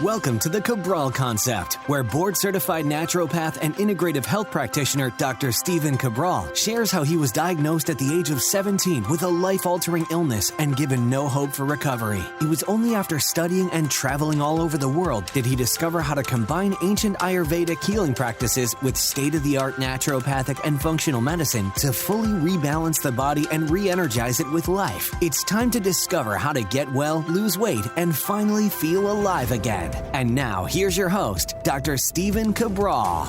Welcome to the Cabral Concept, where board-certified naturopath and integrative health practitioner Dr. Stephen Cabral shares how he was diagnosed at the age of 17 with a life-altering illness and given no hope for recovery. It was only after studying and traveling all over the world did he discover how to combine ancient Ayurvedic healing practices with state-of-the-art naturopathic and functional medicine to fully rebalance the body and re-energize it with life. It's time to discover how to get well, lose weight, and finally feel alive again. And now, here's your host, Dr. Stephen Cabral.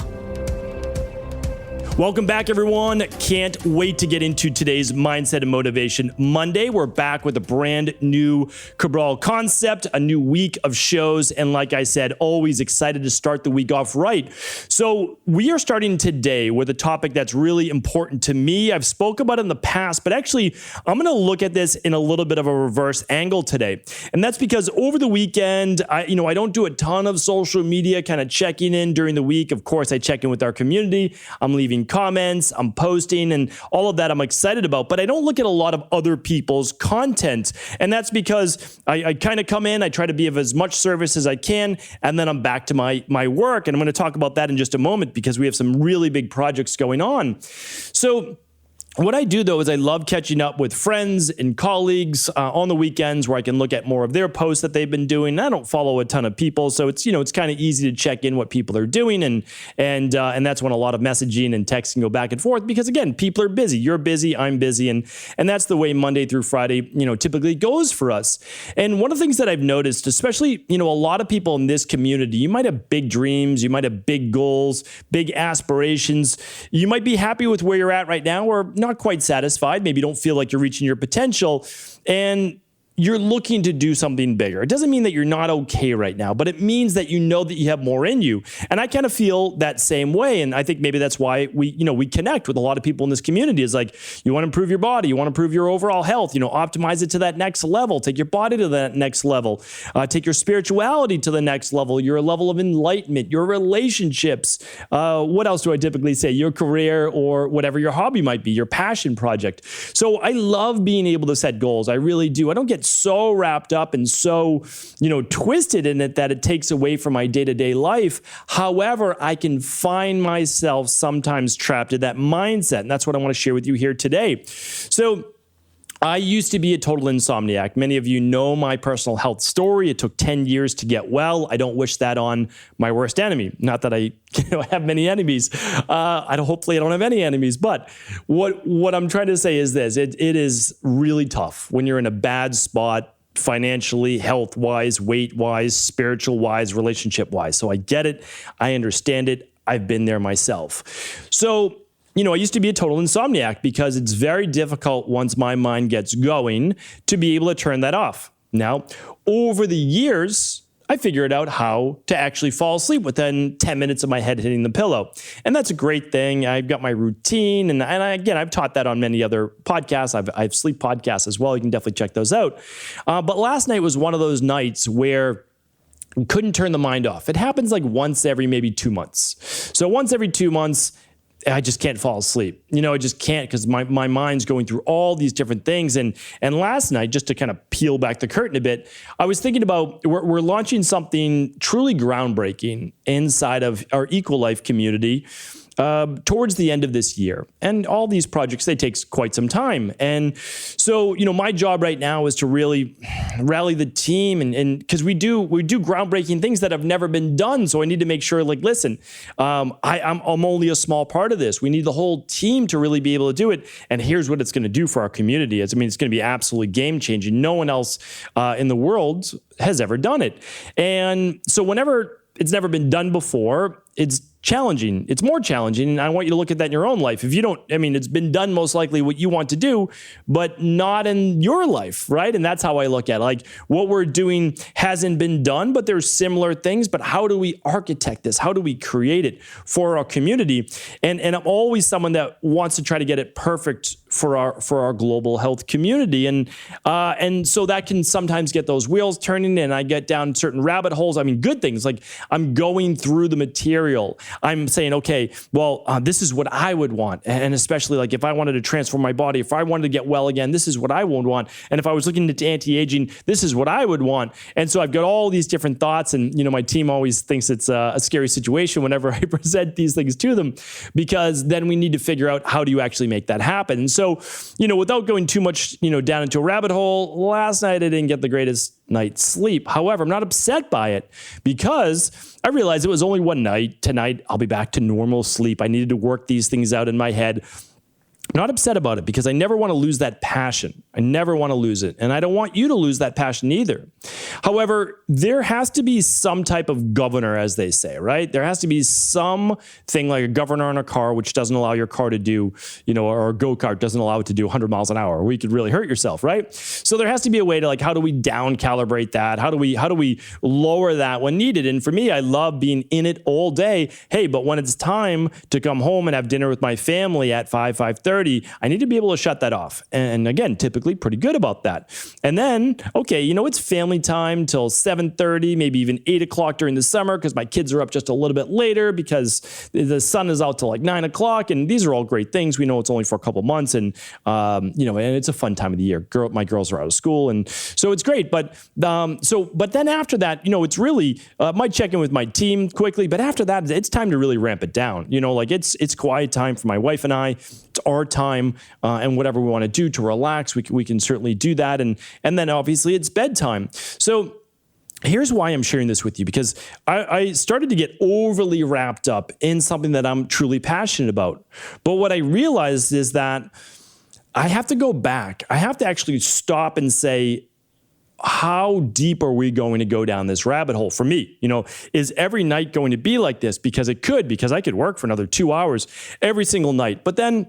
Welcome back, everyone. Can't wait to get into today's Mindset and Motivation Monday. We're back with a brand new Cabral concept, a new week of shows, and like I said, always excited to start the week off right. So we are starting today with a topic that's really important to me. I've spoke about it in the past, but actually I'm going to look at this in a little bit of a reverse angle today. And that's because over the weekend, I don't do a ton of social media kind of checking in during the week. Of course, I check in with our community. I'm leaving comments, I'm posting, and all of that I'm excited about, but I don't look at a lot of other people's content. And that's because I kind of come in, I try to be of as much service as I can, and then I'm back to my work. And I'm going to talk about that in just a moment because we have some really big projects going on. So what I do, though, is I love catching up with friends and colleagues on the weekends where I can look at more of their posts that they've been doing. I don't follow a ton of people, so it's kind of easy to check in what people are doing, and that's when a lot of messaging and texting go back and forth because, again, people are busy. You're busy, I'm busy, and that's the way Monday through Friday, typically goes for us. And one of the things that I've noticed, especially, a lot of people in this community, you might have big dreams, you might have big goals, big aspirations. You might be happy with where you're at right now, or not quite satisfied. Maybe you don't feel like you're reaching your potential and you're looking to do something bigger. It doesn't mean that you're not okay right now, but it means that you know that you have more in you. And I kind of feel that same way. And I think maybe that's why we connect with a lot of people in this community. Is like, you want to improve your body, you want to improve your overall health, optimize it to that next level, take your body to that next level, take your spirituality to the next level, your level of enlightenment, your relationships. What else do I typically say? Your career or whatever your hobby might be, your passion project. So I love being able to set goals. I really do. I don't get so wrapped up and so, twisted in it that it takes away from my day-to-day life. However, I can find myself sometimes trapped in that mindset. And that's what I want to share with you here today. So I used to be a total insomniac. Many of you know my personal health story. It took 10 years to get well. I don't wish that on my worst enemy. Not that I have many enemies. Hopefully I don't have any enemies. But what I'm trying to say is this. It is really tough when you're in a bad spot financially, health-wise, weight-wise, spiritual-wise, relationship-wise. So I get it. I understand it. I've been there myself. So I used to be a total insomniac because it's very difficult once my mind gets going to be able to turn that off. Now, over the years, I figured out how to actually fall asleep within 10 minutes of my head hitting the pillow. And that's a great thing. I've got my routine. And I've taught that on many other podcasts. I have sleep podcasts as well. You can definitely check those out. But last night was one of those nights where I couldn't turn the mind off. It happens like once every maybe 2 months. So once every 2 months, I just can't fall asleep. I just can't because my mind's going through all these different things. And last night, just to kind of peel back the curtain a bit, I was thinking about we're launching something truly groundbreaking inside of our Equalife community towards the end of this year. And all these projects, they take quite some time. And so, my job right now is to really rally the team and because we do groundbreaking things that have never been done. So I need to make sure, listen, I'm only a small part of this. We need the whole team to really be able to do it. And here's what it's going to do for our community. It's going to be absolutely game changing. No one else in the world has ever done it. And so whenever it's never been done before, it's challenging. It's more challenging. And I want you to look at that in your own life. If you don't, it's been done most likely what you want to do, but not in your life, right? And that's how I look at it. What we're doing hasn't been done, but there's similar things. But how do we architect this? How do we create it for our community? And I'm always someone that wants to try to get it perfect for our global health community. And so that can sometimes get those wheels turning, and I get down certain rabbit holes. I mean, good things, like I'm going through the material. I'm saying, okay, well, this is what I would want. And especially like if I wanted to transform my body, if I wanted to get well again, this is what I would want. And if I was looking into anti-aging, this is what I would want. And so I've got all these different thoughts, and my team always thinks it's a scary situation whenever I present these things to them, because then we need to figure out how do you actually make that happen. And so, without going too much, down into a rabbit hole, last night I didn't get the greatest night's sleep. However, I'm not upset by it, because I realized it was only one night. Tonight, I'll be back to normal sleep. I needed to work these things out in my head. Not upset about it, because I never want to lose that passion. I never want to lose it. And I don't want you to lose that passion either. However, there has to be some type of governor, as they say, right? There has to be something like a governor on a car, which doesn't allow your car to do, or a go-kart doesn't allow it to do 100 miles an hour, or you could really hurt yourself, right? So there has to be a way to, like, how do we down calibrate that? How do we lower that when needed? And for me, I love being in it all day. Hey, but when it's time to come home and have dinner with my family at 5:30, I need to be able to shut that off. And again, typically pretty good about that. And then, okay, it's family time till 7:30, maybe even 8 o'clock during the summer, because my kids are up just a little bit later because the sun is out till like 9 o'clock. And these are all great things. We know it's only for a couple months, and and it's a fun time of the year. My girls are out of school, and so it's great. But then after that, it's really might check in with my team quickly. But after that, it's time to really ramp it down. It's quiet time for my wife and I. It's our time, and whatever we want to do to relax, we can certainly do that. And then obviously it's bedtime. So here's why I'm sharing this with you, because I started to get overly wrapped up in something that I'm truly passionate about. But what I realized is that I have to go back. I have to actually stop and say, how deep are we going to go down this rabbit hole? For me, is every night going to be like this? Because I could work for another 2 hours every single night. But then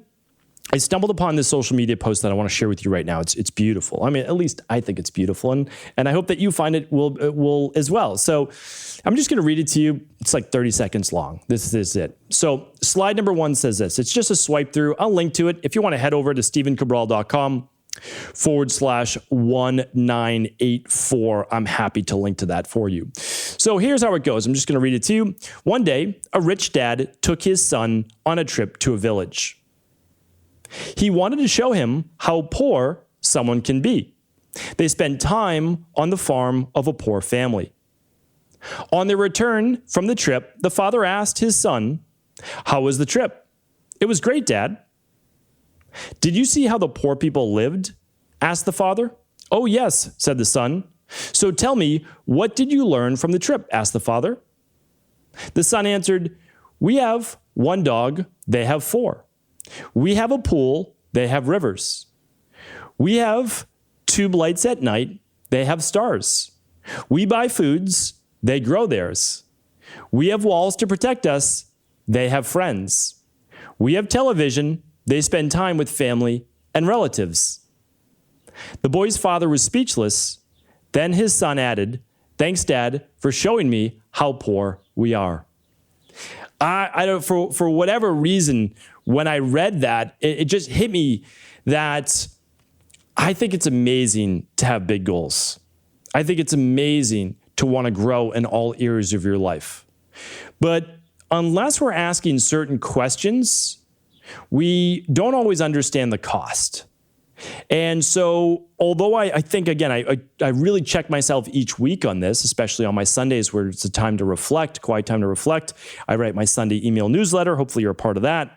I stumbled upon this social media post that I want to share with you right now. It's beautiful. I mean, at least I think it's beautiful, and I hope that you find it will as well. So I'm just going to read it to you. It's like 30 seconds long. This is it. So slide number 1 says this. It's just a swipe through. I'll link to it. If you want to head over to stephencabral.com/1984. I'm happy to link to that for you. So here's how it goes. I'm just going to read it to you. One day, a rich dad took his son on a trip to a village. He wanted to show him how poor someone can be. They spent time on the farm of a poor family. On their return from the trip, the father asked his son, "How was the trip?" "It was great, Dad." "Did you see how the poor people lived?" asked the father. "Oh, yes," said the son. "So tell me, what did you learn from the trip?" asked the father. The son answered, "We have one dog, they have 4. We have a pool, they have rivers. We have tube lights at night, they have stars. We buy foods, they grow theirs. We have walls to protect us, they have friends. We have television, they spend time with family and relatives." The boy's father was speechless. Then his son added, "Thanks, Dad, for showing me how poor we are." I don't, for whatever reason, when I read that, it just hit me that I think it's amazing to have big goals. I think it's amazing to want to grow in all areas of your life. But unless we're asking certain questions, we don't always understand the cost. And so, although I think, again, I really check myself each week on this, especially on my Sundays where it's a time to reflect, quiet time to reflect. I write my Sunday email newsletter. Hopefully you're a part of that.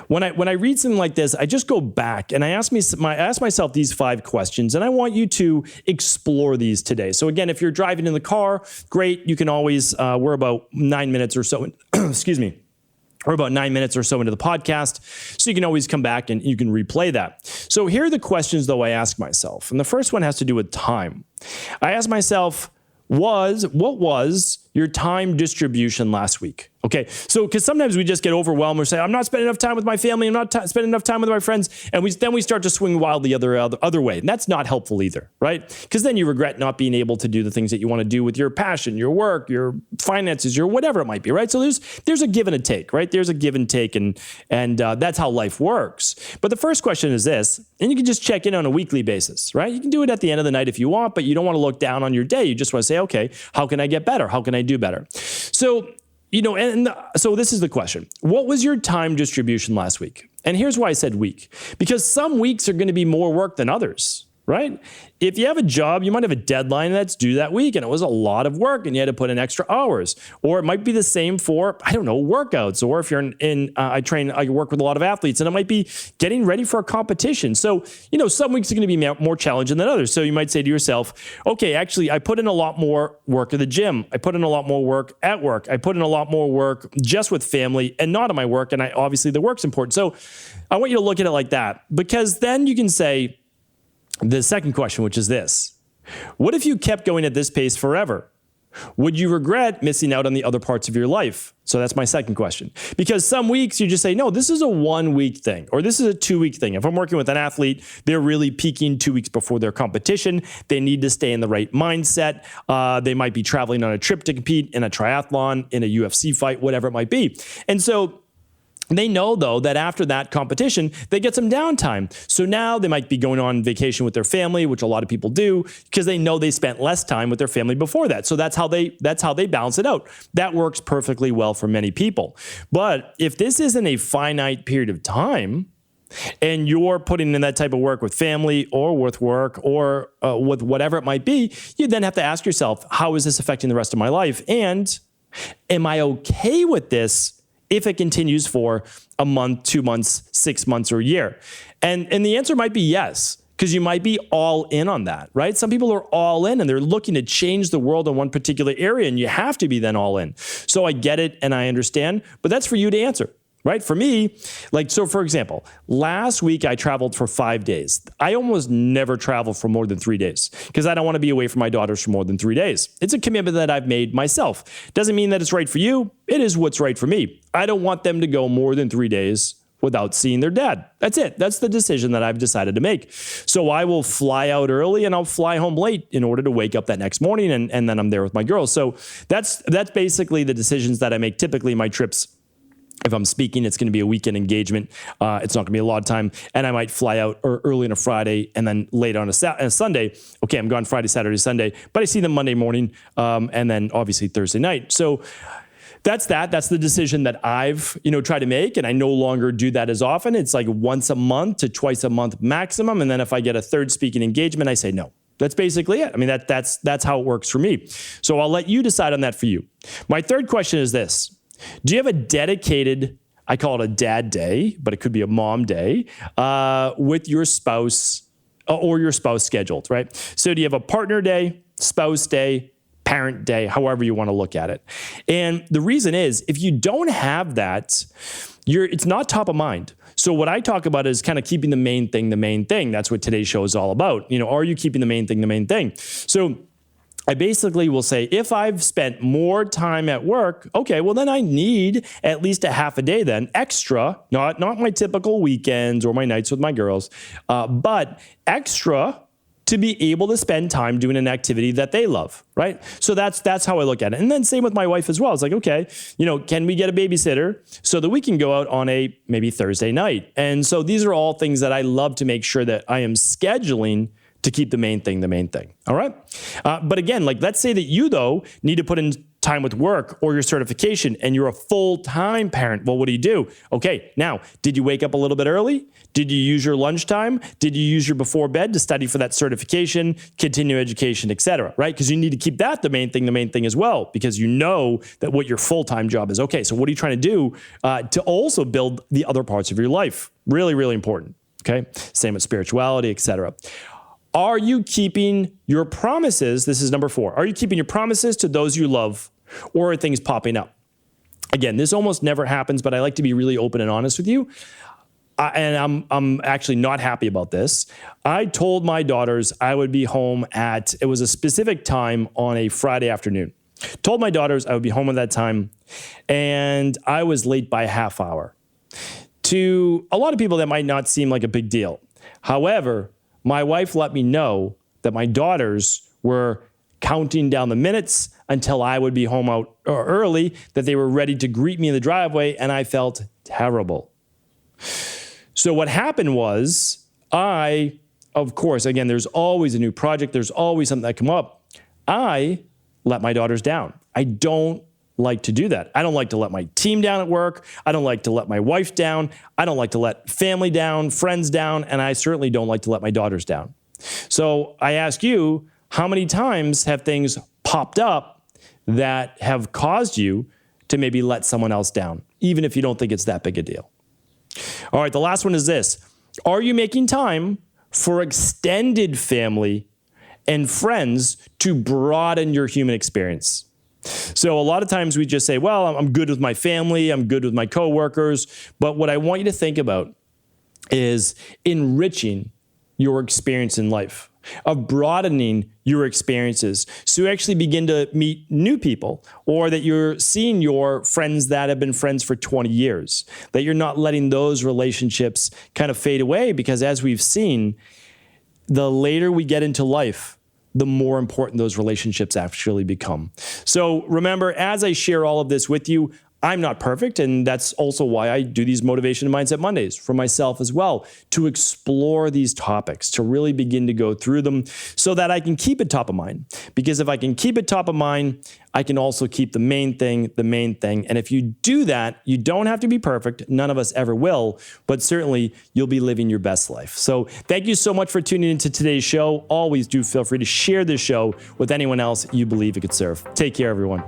When I read something like this, I just go back and I ask myself these 5 questions, and I want you to explore these today. So again, if you're driving in the car, great. You can always, we're about 9 minutes or so, excuse me. We're about 9 minutes or so into the podcast, so you can always come back and you can replay that. So here are the questions, though, I ask myself. And the first one has to do with time. I ask myself, what was your time distribution last week? Okay, so because sometimes we just get overwhelmed or say, I'm not spending enough time with my family, I'm not spending enough time with my friends, and then we start to swing wildly other way. And that's not helpful either, right? Because then you regret not being able to do the things that you want to do with your passion, your work, your finances, your whatever it might be, right? So there's a give and a take, right? There's a give and take, and that's how life works. But the first question is this, and you can just check in on a weekly basis, right? You can do it at the end of the night if you want, but you don't want to look down on your day. You just want to say, okay, how can I get better? How can I do better? So, so this is the question. What was your time distribution last week? And here's why I said week. Because some weeks are going to be more work than others, right? If you have a job, you might have a deadline that's due that week, and it was a lot of work, and you had to put in extra hours. Or it might be the same for, workouts. Or if you're I work with a lot of athletes, and it might be getting ready for a competition. So, some weeks are going to be more challenging than others. So you might say to yourself, okay, actually, I put in a lot more work at the gym. I put in a lot more work at work. I put in a lot more work just with family and not at my work. And obviously the work's important. So I want you to look at it like that, because then you can say, the second question, which is this: what if you kept going at this pace forever? Would you regret missing out on the other parts of your life? So that's my second question. Because some weeks you just say, no, this is a 1 week thing, or this is a 2 week thing. If I'm working with an athlete, they're really peaking 2 weeks before their competition. They need to stay in the right mindset. They might be traveling on a trip to compete in a triathlon, in a UFC fight, whatever it might be. And so they know, though, that after that competition, they get some downtime. So now they might be going on vacation with their family, which a lot of people do, because they know they spent less time with their family before that. So that's how they balance it out. That works perfectly well for many people. But if this isn't a finite period of time, and you're putting in that type of work with family or with work or with whatever it might be, you then have to ask yourself, how is this affecting the rest of my life? And am I okay with this if it continues for a month, 2 months, 6 months, or a year? And the answer might be yes, because you might be all in on that, right? Some people are all in and they're looking to change the world in one particular area, and you have to be then all in. So I get it and I understand, but that's for you to answer. Right? For me, so for example, last week I traveled for 5 days. I almost never travel for more than 3 days because I don't want to be away from my daughters for more than 3 days. It's a commitment that I've made myself. Doesn't mean that it's right for you. It is what's right for me. I don't want them to go more than 3 days without seeing their dad. That's it. That's the decision that I've decided to make. So I will fly out early and I'll fly home late in order to wake up that next morning, and then I'm there with my girls. So that's basically the decisions that I make. Typically my trips, if I'm speaking, it's going to be a weekend engagement. It's not going to be a lot of time. And I might fly out early on a Friday and then late on a Sunday. Okay, I'm gone Friday, Saturday, Sunday. But I see them Monday morning and then obviously Thursday night. So that's that. That's the decision that I've tried to make. And I no longer do that as often. It's like once a month to twice a month maximum. And then if I get a third speaking engagement, I say no. That's basically it. I mean, that's how it works for me. So I'll let you decide on that for you. My third question is this. Do you have a dedicated, I call it a dad day, but it could be a mom day, with your spouse or your spouse scheduled, right? So do you have a partner day, spouse day, parent day, however you want to look at it? And the reason is, if you don't have that, it's not top of mind. So what I talk about is kind of keeping the main thing. That's what today's show is all about. Are you keeping the main thing? So I basically will say, if I've spent more time at work, okay, well then I need at least a half a day then extra, not my typical weekends or my nights with my girls, but extra to be able to spend time doing an activity that they love, right? So that's how I look at it. And then same with my wife as well. It's like, okay, can we get a babysitter so that we can go out on a maybe Thursday night? And so these are all things that I love to make sure that I am scheduling to keep the main thing. All right. But again, let's say that you, though, need to put in time with work or your certification and you're a full-time parent. Well, what do you do? Okay. Now, did you wake up a little bit early? Did you use your lunchtime? Did you use your before bed to study for that certification, continue education, et cetera, right? Because you need to keep that the main thing as well, because you know that what your full-time job is. Okay. So what are you trying to do to also build the other parts of your life? Really, really important. Okay. Same with spirituality, et cetera. Are you keeping your promises? This is number 4. Are you keeping your promises to those you love, or are things popping up? Again, this almost never happens, but I like to be really open and honest with you. And I'm actually not happy about this. I told my daughters I would be home it was a specific time on a Friday afternoon. Told my daughters I would be home at that time, and I was late by a half hour. To a lot of people, that might not seem like a big deal. However, my wife let me know that my daughters were counting down the minutes until I would be home out early, that they were ready to greet me in the driveway, and I felt terrible. So what happened was of course, again, there's always a new project. There's always something that come up. I let my daughters down. I don't like to do that. I don't like to let my team down at work. I don't like to let my wife down. I don't like to let family down, friends down, and I certainly don't like to let my daughters down. So I ask you, how many times have things popped up that have caused you to maybe let someone else down, even if you don't think it's that big a deal? All right, the last one is this. Are you making time for extended family and friends to broaden your human experience? So a lot of times we just say, well, I'm good with my family, I'm good with my coworkers, but what I want you to think about is enriching your experience in life, of broadening your experiences. So you actually begin to meet new people, or that you're seeing your friends that have been friends for 20 years, that you're not letting those relationships kind of fade away, because as we've seen, the later we get into life, the more important those relationships actually become. So remember, as I share all of this with you, I'm not perfect, and that's also why I do these Motivation and Mindset Mondays for myself as well, to explore these topics, to really begin to go through them so that I can keep it top of mind. Because if I can keep it top of mind, I can also keep the main thing. And if you do that, you don't have to be perfect. None of us ever will, but certainly you'll be living your best life. So thank you so much for tuning into today's show. Always do feel free to share this show with anyone else you believe it could serve. Take care, everyone.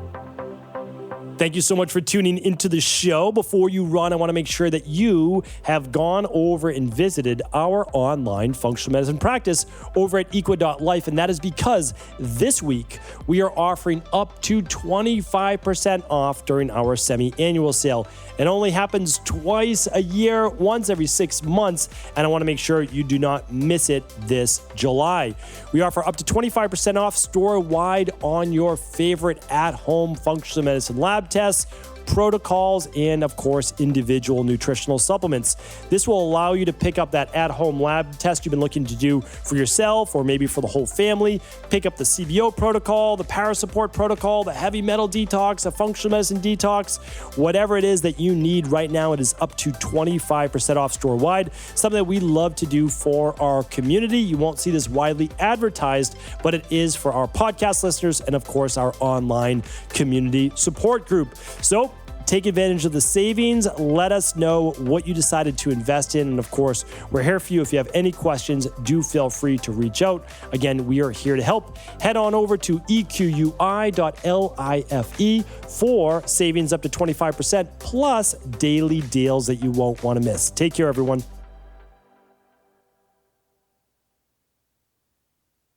Thank you so much for tuning into the show. Before you run, I want to make sure that you have gone over and visited our online functional medicine practice over at equa.life. And that is because this week we are offering up to 25% off during our semi-annual sale. It only happens twice a year, once every 6 months. And I want to make sure you do not miss it this July. We offer up to 25% off store-wide on your favorite at-home functional medicine lab tests, protocols, and of course, individual nutritional supplements. This will allow you to pick up that at-home lab test you've been looking to do for yourself or maybe for the whole family. Pick up the CBO protocol, the Parasupport protocol, the heavy metal detox, the functional medicine detox, whatever it is that you need right now. It is up to 25% off store-wide, something that we love to do for our community. You won't see this widely advertised, but it is for our podcast listeners and of course, our online community support group. So take advantage of the savings. Let us know what you decided to invest in. And of course, we're here for you. If you have any questions, do feel free to reach out. Again, we are here to help. Head on over to equi.life for savings up to 25% plus daily deals that you won't want to miss. Take care, everyone.